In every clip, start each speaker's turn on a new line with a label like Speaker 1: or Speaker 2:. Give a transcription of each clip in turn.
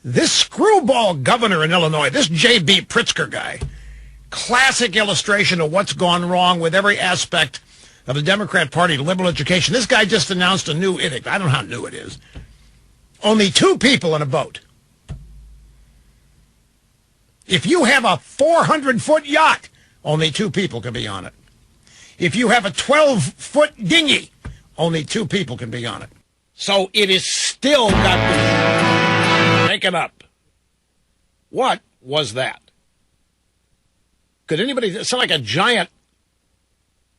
Speaker 1: This screwball governor in Illinois, this J.B. Pritzker guy, classic illustration of what's gone wrong with every aspect of the Democrat Party, liberal education. This guy just announced a new edict. I don't know how new it is. Only 2 people in a boat. If you have a 400-foot yacht, only 2 people can be on it. If you have a 12-foot dinghy, only 2 people can be on it. So it is still got to be taken up. What was that? Could anybody sound like a giant?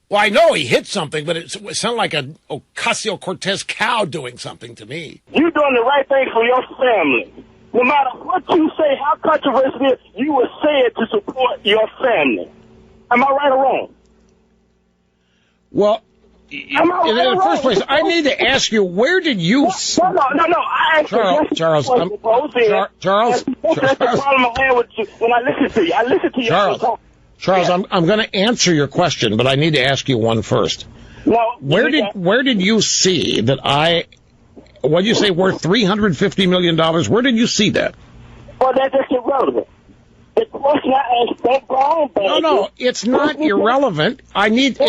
Speaker 1: Well, I know he hit something, but it sounded like a Ocasio-Cortez cow doing something to me.
Speaker 2: You're doing the right thing for your family. No matter what you say, how controversial it is, you will say it to support your family. Am I right or wrong?
Speaker 1: Well, in the first place, I need to ask you, where did you...
Speaker 2: No. I asked
Speaker 1: Charles,
Speaker 2: that's the problem I had with you when I listen to you. I listen to you.
Speaker 1: Charles, I'm going to answer your question, but I need to ask you one first.
Speaker 2: No,
Speaker 1: where did you see that what did you say, worth $350 million? Where did you see that?
Speaker 2: Well, that's just irrelevant. The question I asked, don't go on,
Speaker 1: No, it's not irrelevant. I need,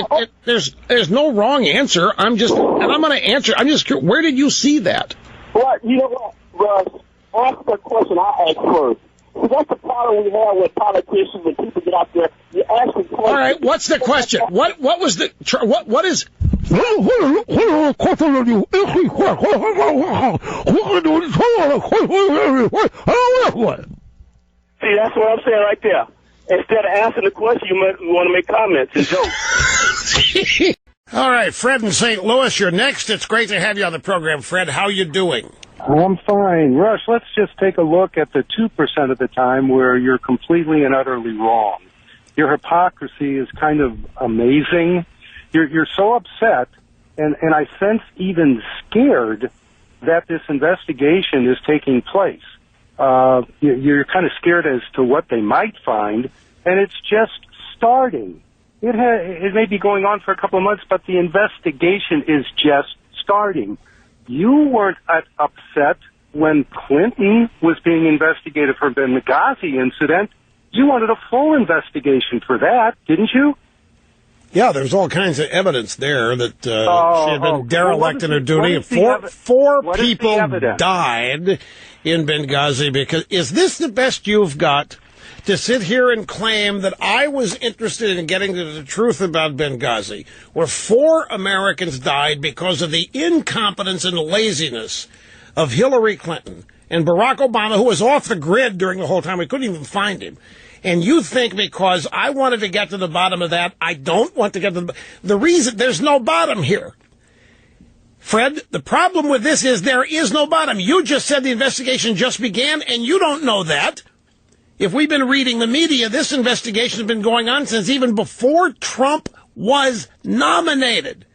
Speaker 1: there's no wrong answer. I'm going to answer. I'm just curious, where did you see that?
Speaker 2: Well, you know what, Russ? Ask the question I asked first. See, that's the problem we have with politicians and people get out there. You ask them questions.
Speaker 1: All right, what's the question? What was the, what is...
Speaker 2: See, that's what I'm saying right there. Instead of answering the question, you want to make comments and jokes.
Speaker 1: All right, Fred in St. Louis, you're next. It's great to have you on the program, Fred. How you doing?
Speaker 3: I'm fine. Rush, let's just take a look at the 2% of the time where you're completely and utterly wrong. Your hypocrisy is kind of amazing. You're so upset, and I sense even scared that this investigation is taking place. You're kind of scared as to what they might find, and it's just starting. It may be going on for a couple of months, but the investigation is just starting. You weren't upset when Clinton was being investigated for the Benghazi incident. You wanted a full investigation for that, didn't you?
Speaker 1: Yeah, there's all kinds of evidence there that she had been derelict in her duty. Four people died in Benghazi. Because is this the best you've got to sit here and claim that I was interested in getting to the truth about Benghazi, where 4 Americans died because of the incompetence and laziness of Hillary Clinton and Barack Obama, who was off the grid during the whole time. We couldn't even find him. And you think because I wanted to get to the bottom of that, I don't want to get to the reason there's no bottom here. Fred, the problem with this is there is no bottom. You just said the investigation just began, and you don't know that. If we've been reading the media, this investigation has been going on since even before Trump was nominated.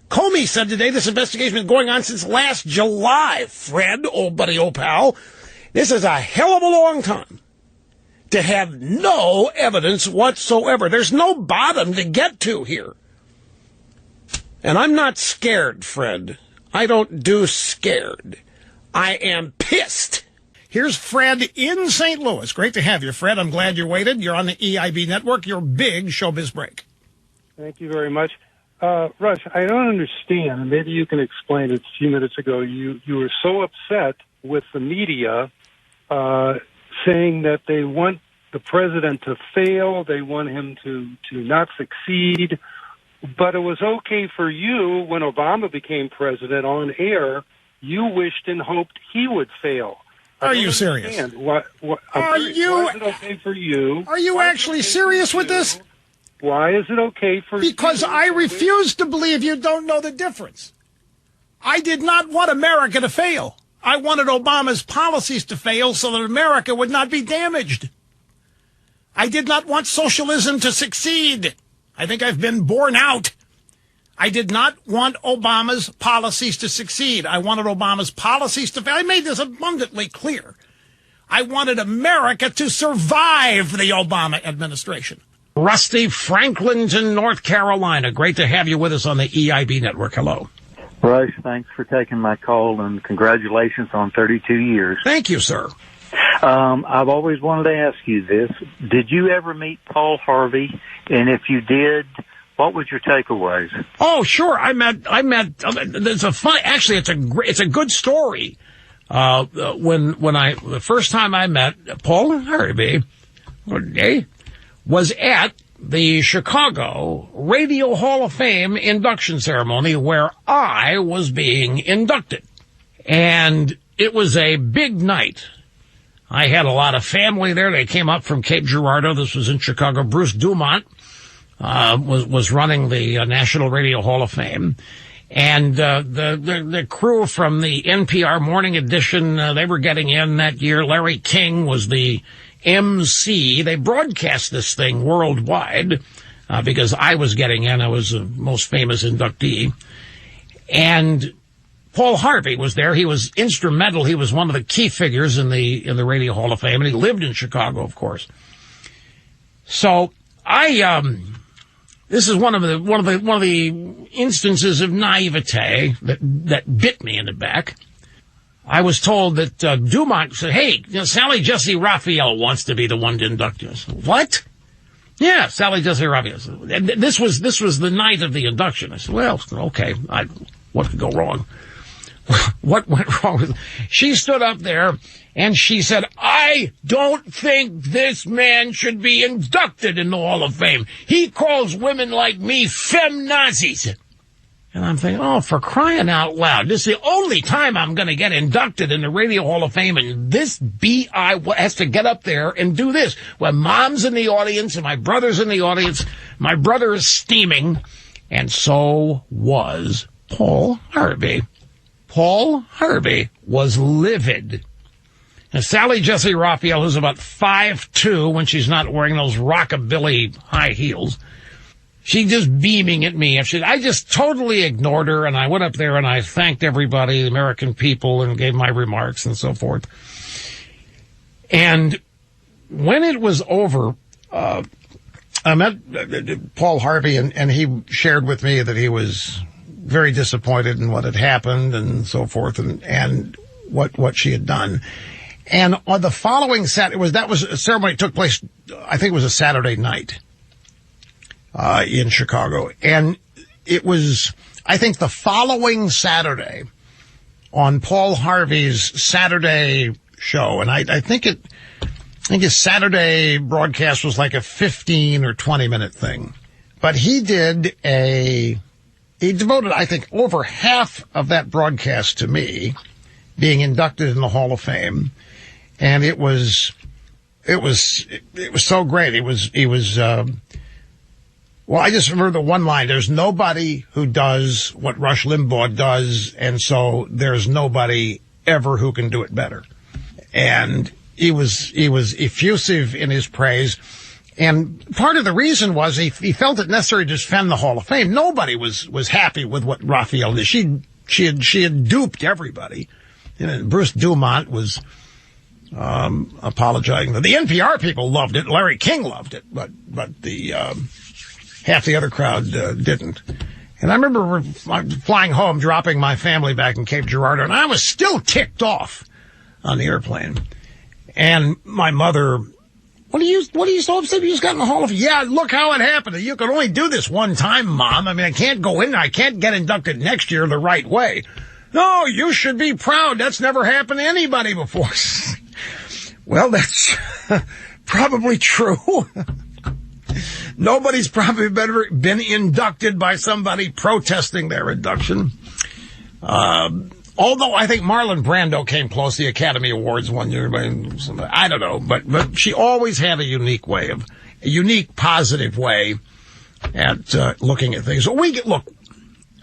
Speaker 1: Comey said today this investigation has been going on since last July. Fred, old buddy, old pal, this is a hell of a long time to have no evidence whatsoever. There's no bottom to get to here. And I'm not scared, Fred. I don't do scared. I am pissed. Here's Fred in St. Louis. Great to have you, Fred. I'm glad you waited. You're on the EIB network. Your big showbiz break.
Speaker 3: Thank you very much. Rush, I don't understand. Maybe you can explain it. A few minutes ago, you were so upset with the media saying that they want the president to fail, they want him to not succeed, but it was okay for you when Obama became president on air, you wished and hoped he would fail.
Speaker 1: Are you serious?
Speaker 3: Why is it okay for you?
Speaker 1: Are you actually serious with this?
Speaker 3: Why is it okay for you?
Speaker 1: Because I refuse to believe you don't know the difference. I did not want America to fail. I wanted Obama's policies to fail so that America would not be damaged. I did not want socialism to succeed. I think I've been borne out. I did not want Obama's policies to succeed. I wanted Obama's policies to fail. I made this abundantly clear. I wanted America to survive the Obama administration. Rusty Franklinton, North Carolina. Great to have you with us on the EIB network. Hello.
Speaker 4: Rush, thanks for taking my call, and congratulations on 32 years.
Speaker 1: Thank you, sir.
Speaker 4: I've always wanted to ask you this. Did you ever meet Paul Harvey? And if you did, what was your takeaways?
Speaker 1: Oh, sure. I met, there's a fun, actually, it's a good story. The first time I met Paul Harvey, was at the Chicago Radio Hall of Fame induction ceremony where I was being inducted. And it was a big night. I had a lot of family there. They came up from Cape Girardeau. This was in Chicago. Bruce Dumont was running the National Radio Hall of Fame. And the crew from the NPR Morning Edition, they were getting in that year. Larry King was the MC. They broadcast this thing worldwide because I was getting in. I was the most famous inductee. And Paul Harvey was there. He was instrumental. He was one of the key figures in the Radio Hall of Fame, and he lived in Chicago, of course. So this is one of the instances of naivete that bit me in the back. I was told that Dumont said, "Hey, Sally Jesse Raphael wants to be the one to induct you." I said, "What?" "Yeah, Sally Jesse Raphael." And this was the night of the induction. I said, "Well, okay, what could go wrong?" What went wrong with... She stood up there and she said, "I don't think this man should be inducted in the Hall of Fame. He calls women like me feminazis." And I'm thinking, oh, for crying out loud, this is the only time I'm going to get inducted in the Radio Hall of Fame, and this B.I. has to get up there and do this. When Mom's in the audience and my brother's in the audience, my brother is steaming, and so was Paul Harvey. Paul Harvey was livid. And Sally Jesse Raphael, who's about 5'2", when she's not wearing those rockabilly high heels, she just beaming at me. I just totally ignored her, and I went up there and I thanked everybody, the American people, and gave my remarks and so forth. And when it was over, I met Paul Harvey, and he shared with me that he was very disappointed in what had happened and so forth, and what she had done. And on the following Saturday, that was a ceremony that took place, I think it was a Saturday night, in Chicago. And it was, I think, the following Saturday on Paul Harvey's Saturday show. And I think his Saturday broadcast was like a 15 or 20 minute thing. But he devoted, I think, over half of that broadcast to me being inducted in the Hall of Fame. And it was so great. Well, I just remember the one line, "There's nobody who does what Rush Limbaugh does, and so there's nobody ever who can do it better." And he was effusive in his praise. And part of the reason was he felt it necessary to defend the Hall of Fame. Nobody was happy with what Raphael did. She had duped everybody. And Bruce Dumont was apologizing. The NPR people loved it. Larry King loved it, but the half the other crowd didn't. And I remember flying home, dropping my family back in Cape Girardeau, and I was still ticked off on the airplane. And my mother, what are you so upset you just got in the Hall of Fame? "Yeah, look how it happened. You could only do this one time, Mom. I mean, I can't go in there. I can't get inducted next year the right way." "No, you should be proud. That's never happened to anybody before." Well, that's probably true. Nobody's probably been inducted by somebody protesting their induction. Although I think Marlon Brando came close to the Academy Awards one year. I don't know, but she always had a unique positive way at looking at things. So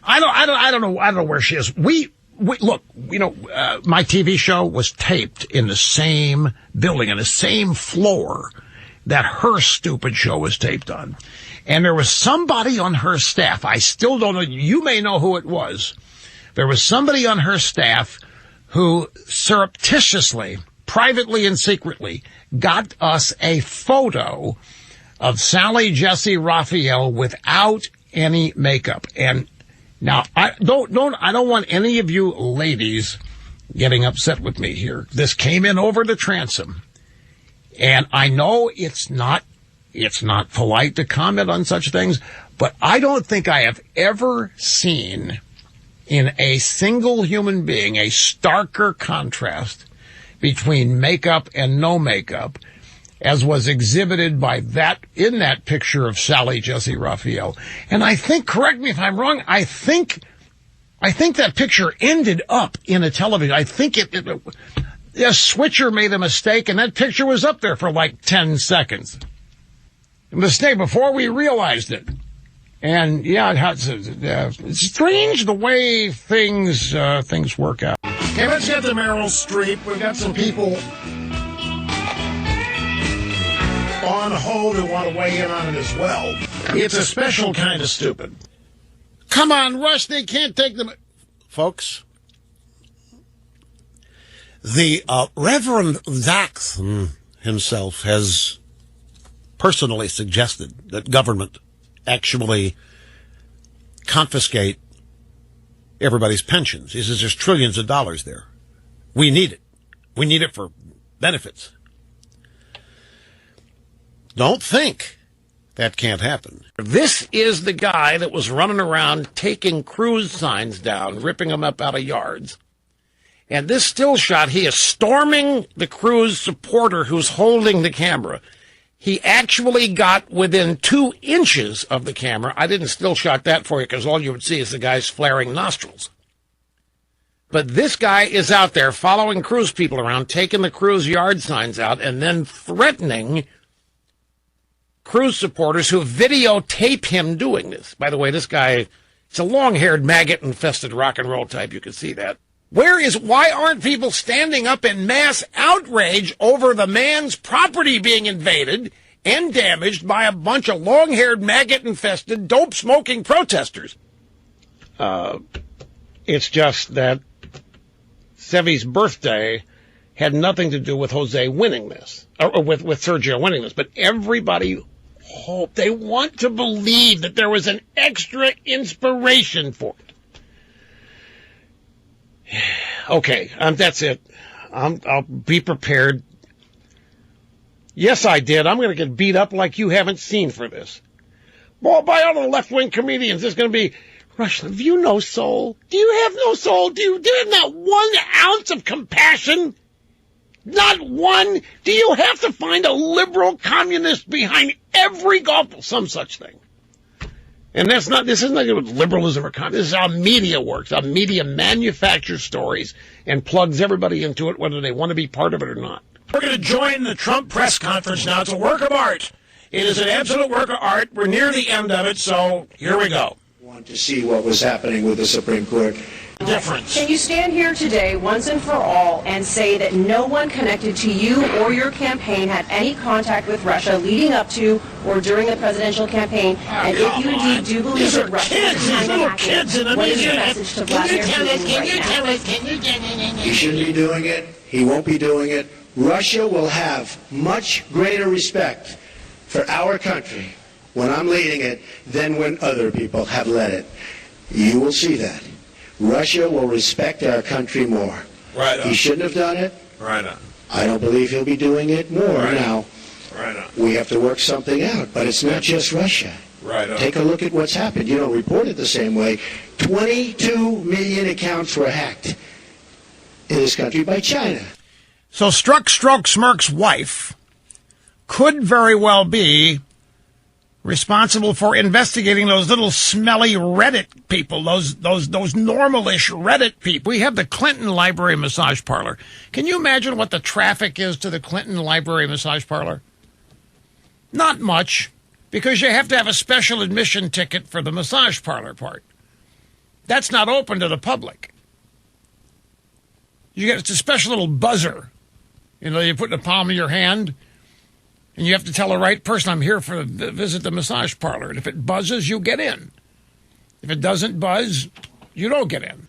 Speaker 1: I don't know where she is. Look, my TV show was taped in the same building, in the same floor that her stupid show was taped on. And there was somebody on her staff, I still don't know, you may know who it was. There was somebody on her staff who surreptitiously, privately and secretly, got us a photo of Sally Jesse Raphael without any makeup. And now, I don't want any of you ladies getting upset with me here. This came in over the transom. And I know it's not polite to comment on such things, but I don't think I have ever seen in a single human being a starker contrast between makeup and no makeup as was exhibited by in that picture of Sally Jesse Raphael. And I think, correct me if I'm wrong, I think that picture ended up in a television. I think a switcher made a mistake, and that picture was up there for like 10 seconds. A mistake before we realized it. And yeah, it's strange the way things work out. Okay, let's get to Meryl Streep. We've got some people on hold who want to weigh in on it as well. It's a special kind of stupid. Come on, Rush, they can't take them. Folks, the Reverend Jackson himself has personally suggested that government actually confiscate everybody's pensions. He says there's trillions of dollars there. We need it. We need it for benefits. Don't think that can't happen. This is the guy that was running around taking cruise signs down, ripping them up out of yards. And this still shot, he is storming the cruise supporter who's holding the camera. He actually got within 2 inches of the camera. I didn't still shot that for you because all you would see is the guy's flaring nostrils. But this guy is out there following cruise people around, taking the cruise yard signs out, and then threatening cruise supporters who videotape him doing this. By the way, this guy, it's a long-haired, maggot-infested rock and roll type. You can see that. Why aren't people standing up in mass outrage over the man's property being invaded and damaged by a bunch of long-haired, maggot-infested, dope-smoking protesters? It's just that Sevi's birthday had nothing to do with Jose winning this, or with Sergio winning this, but everybody hoped, they want to believe that there was an extra inspiration for it. Okay, that's it. I'll be prepared. Yes, I did. I'm going to get beat up like you haven't seen for this. Well, by all the left-wing comedians, there's going to be, Rush, have you no soul? Do you have no soul? Do you have not 1 ounce of compassion? Not one? Do you have to find a liberal communist behind every golf? Some such thing. And this isn't like with liberalism or communism. This is how media works. How media manufactures stories and plugs everybody into it, whether they want to be part of it or not. We're going to join the Trump press conference now. It's a work of art. It is an absolute work of art. We're near the end of it, so here we go.
Speaker 5: Want to see what was happening with the Supreme Court.
Speaker 1: Difference.
Speaker 6: Can you stand here today once and for all and say that no one connected to you or your campaign had any contact with Russia leading up to or during the presidential campaign? And if you indeed do believe that Russia is behind the hacking, what is your message to Vladimir Putin right now?
Speaker 5: He shouldn't be doing it. He won't be doing it. Russia will have much greater respect for our country when I'm leading it than when other people have led it. You will see that. Russia will respect our country more.
Speaker 1: Right on.
Speaker 5: He shouldn't have done it.
Speaker 1: Right on.
Speaker 5: I don't believe he'll be doing it more now.
Speaker 1: Right on.
Speaker 5: We have to work something out, but it's not just Russia.
Speaker 1: Right on.
Speaker 5: Take a look at what's happened. You don't report it the same way. 22 million accounts were hacked in this country by China.
Speaker 1: So Stroke Smirk's wife could very well be responsible for investigating those little smelly Reddit people, those normal-ish Reddit people. We have the Clinton Library Massage Parlor. Can you imagine what the traffic is to the Clinton Library Massage Parlor? Not much, because you have to have a special admission ticket for the massage parlor part. That's not open to the public. It's a special little buzzer. You know, you put in the palm of your hand, and you have to tell the right person, I'm here for visit the massage parlor. And if it buzzes, you get in. If it doesn't buzz, you don't get in.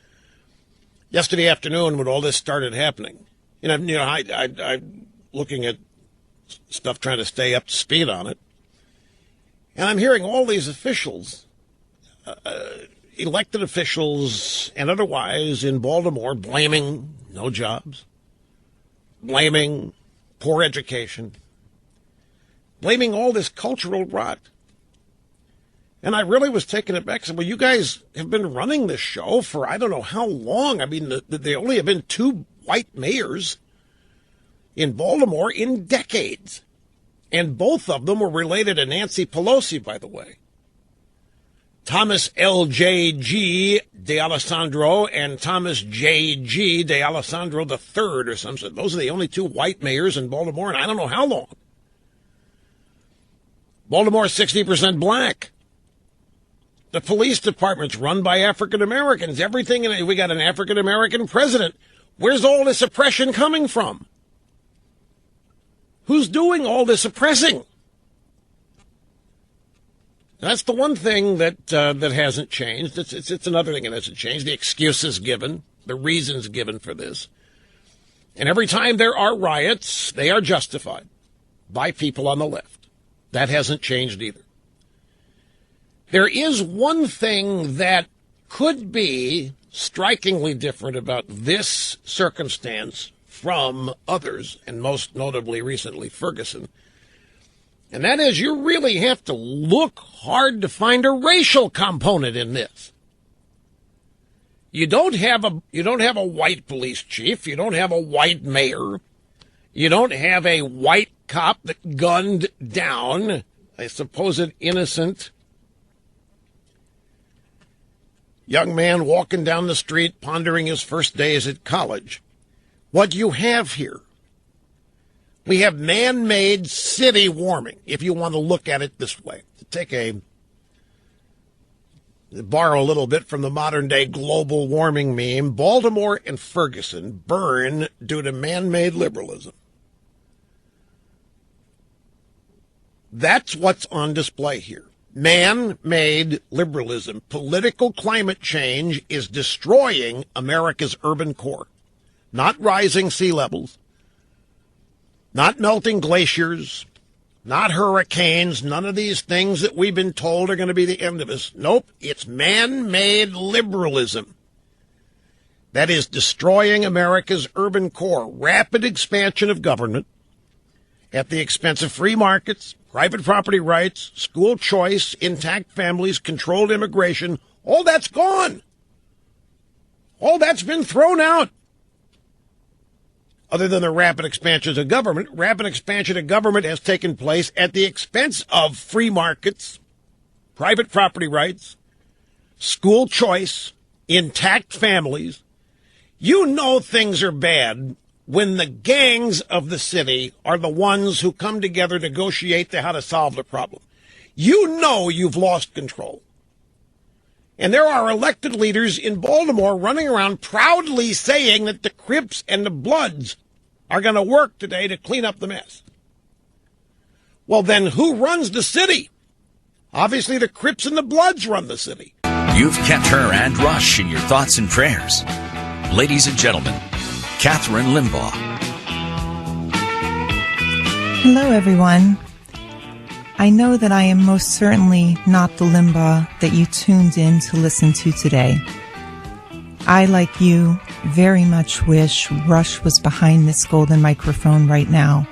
Speaker 1: Yesterday afternoon, when all this started happening, I looking at stuff, trying to stay up to speed on it, and I'm hearing all these officials, elected officials and otherwise in Baltimore, blaming no jobs, blaming poor education, blaming all this cultural rot. And I really was taken aback. I said, well, you guys have been running this show for I don't know how long. I mean, there only have been 2 white mayors in Baltimore in decades. And both of them were related to Nancy Pelosi, by the way. Thomas L.J.G. D'Alessandro and Thomas J.G. D'Alessandro III or something. Those are the only 2 white mayors in Baltimore, and I don't know how long. Baltimore is 60% black. The police department's run by African Americans. Everything, we got an African American president. Where's all this oppression coming from? Who's doing all this oppressing? That's the one thing that hasn't changed. It's another thing that hasn't changed. The excuses given, the reasons given for this. And every time there are riots, they are justified by people on the left. That hasn't changed either. There is one thing that could be strikingly different about this circumstance from others, and most notably recently Ferguson. And that is, you really have to look hard to find a racial component in this. You don't have a white police chief. You don't have a white mayor. You don't have a white cop that gunned down a supposed innocent young man walking down the street pondering his first days at college. What you have here, we have man-made city warming, if you want to look at it this way. To borrow a little bit from the modern-day global warming meme, Baltimore and Ferguson burn due to man-made liberalism. That's what's on display here. Man-made liberalism. Political climate change is destroying America's urban core. Not rising sea levels, not melting glaciers, not hurricanes, none of these things that we've been told are going to be the end of us. Nope, it's man-made liberalism that is destroying America's urban core. Rapid expansion of government at the expense of free markets, private property rights, school choice, intact families, controlled immigration. All that's gone. All that's been thrown out. Other than the rapid expansion of government has taken place at the expense of free markets, private property rights, school choice, intact families. You know things are bad when the gangs of the city are the ones who come together to negotiate how to solve the problem. You know you've lost control. And there are elected leaders in Baltimore running around proudly saying that the Crips and the Bloods are going to work today to clean up the mess. Well, then who runs the city? Obviously, the Crips and the Bloods run the city.
Speaker 7: You've kept her and Rush in your thoughts and prayers. Ladies and gentlemen, Catherine Limbaugh.
Speaker 8: Hello, everyone. I know that I am most certainly not the Limbaugh that you tuned in to listen to today. I, like you, very much wish Rush was behind this golden microphone right now,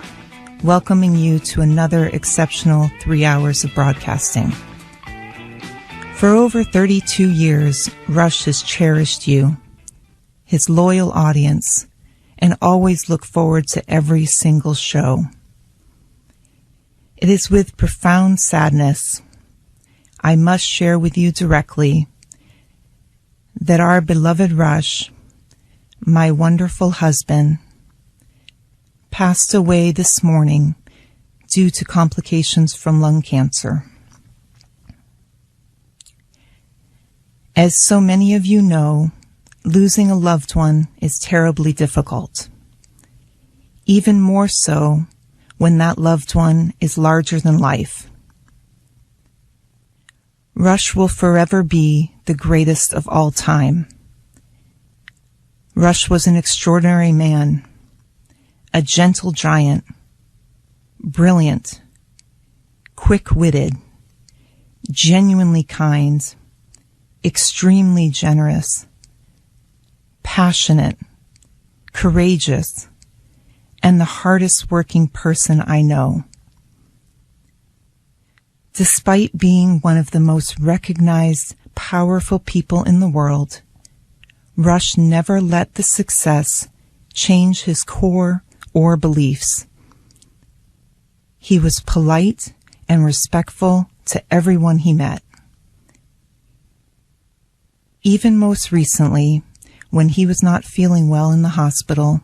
Speaker 8: welcoming you to another exceptional 3 hours of broadcasting. For over 32 years, Rush has cherished you, his loyal audience, and always look forward to every single show. It is with profound sadness I must share with you directly that our beloved Rush, my wonderful husband, passed away this morning due to complications from lung cancer. As so many of you know, losing a loved one is terribly difficult. Even more so when that loved one is larger than life. Rush will forever be the greatest of all time. Rush was an extraordinary man, a gentle giant, brilliant, quick-witted, genuinely kind, extremely generous, passionate, courageous, and the hardest working person I know. Despite being one of the most recognized, powerful people in the world, Rush never let the success change his core or beliefs. He was polite and respectful to everyone he met. Even most recently, when he was not feeling well in the hospital,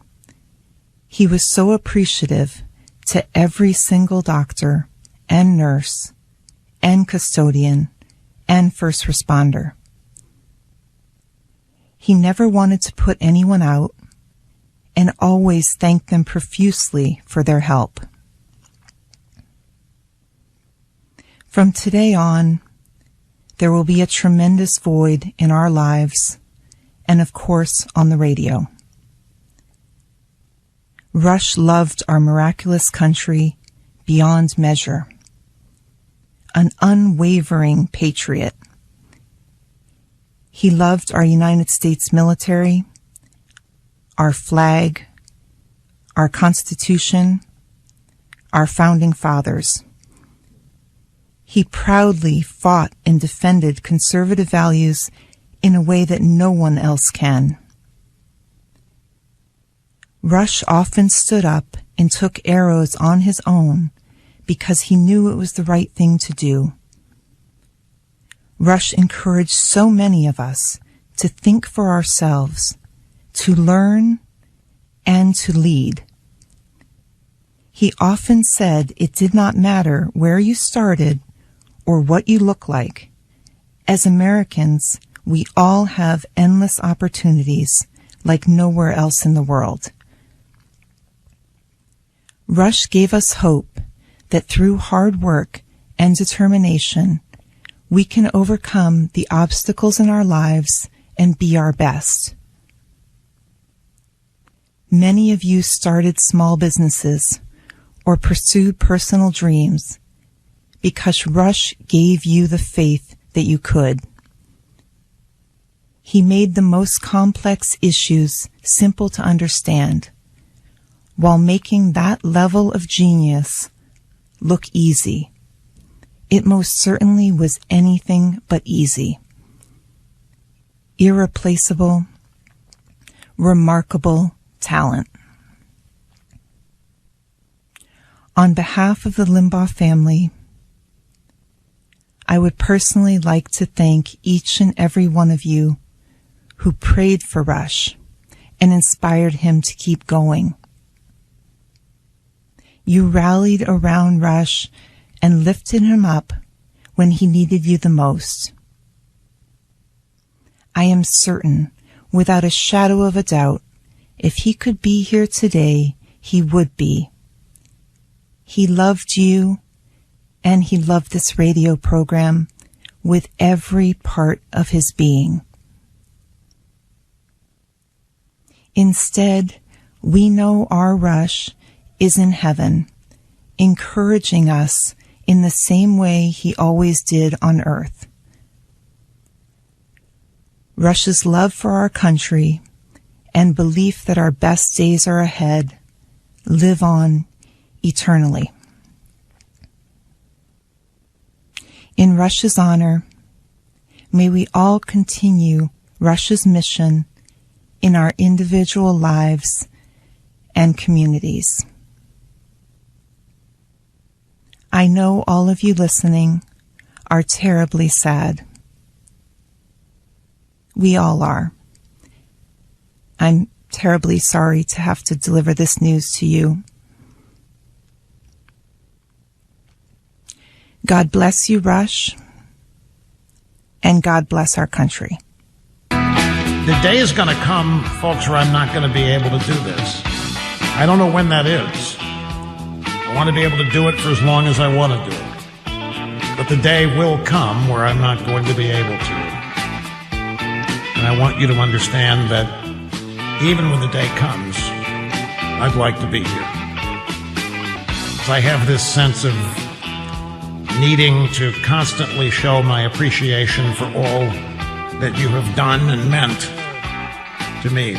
Speaker 8: he was so appreciative to every single doctor and nurse and custodian and first responder. He never wanted to put anyone out and always thanked them profusely for their help. From today on, there will be a tremendous void in our lives and, of course, on the radio. Rush loved our miraculous country beyond measure. An unwavering patriot. He loved our United States military, our flag, our Constitution, our founding fathers. He proudly fought and defended conservative values in a way that no one else can. Rush often stood up and took arrows on his own because he knew it was the right thing to do. Rush encouraged so many of us to think for ourselves, to learn, and to lead. He often said it did not matter where you started or what you look like. As Americans, we all have endless opportunities like nowhere else in the world. Rush gave us hope that through hard work and determination, we can overcome the obstacles in our lives and be our best. Many of you started small businesses or pursued personal dreams because Rush gave you the faith that you could. He made the most complex issues simple to understand, while making that level of genius look easy. It most certainly was anything but easy. Irreplaceable, remarkable talent. On behalf of the Limbaugh family, I would personally like to thank each and every one of you who prayed for Rush and inspired him to keep going. You rallied around Rush and lifted him up when he needed you the most. I am certain, without a shadow of a doubt, if he could be here today, he would be. He loved you, and he loved this radio program with every part of his being. Instead, we know our Rush is in heaven, encouraging us in the same way he always did on earth. Rush's love for our country and belief that our best days are ahead live on eternally. In Rush's honor, may we all continue Rush's mission in our individual lives and communities. I know all of you listening are terribly sad. We all are. I'm terribly sorry to have to deliver this news to you. God bless you, Rush, and God bless our country.
Speaker 1: The day is going to come, folks, where I'm not going to be able to do this. I don't know when that is. I want to be able to do it for as long as I want to do it. But the day will come where I'm not going to be able to. And I want you to understand that even when the day comes, I'd like to be here. Because I have this sense of needing to constantly show my appreciation for all that you have done and meant to me.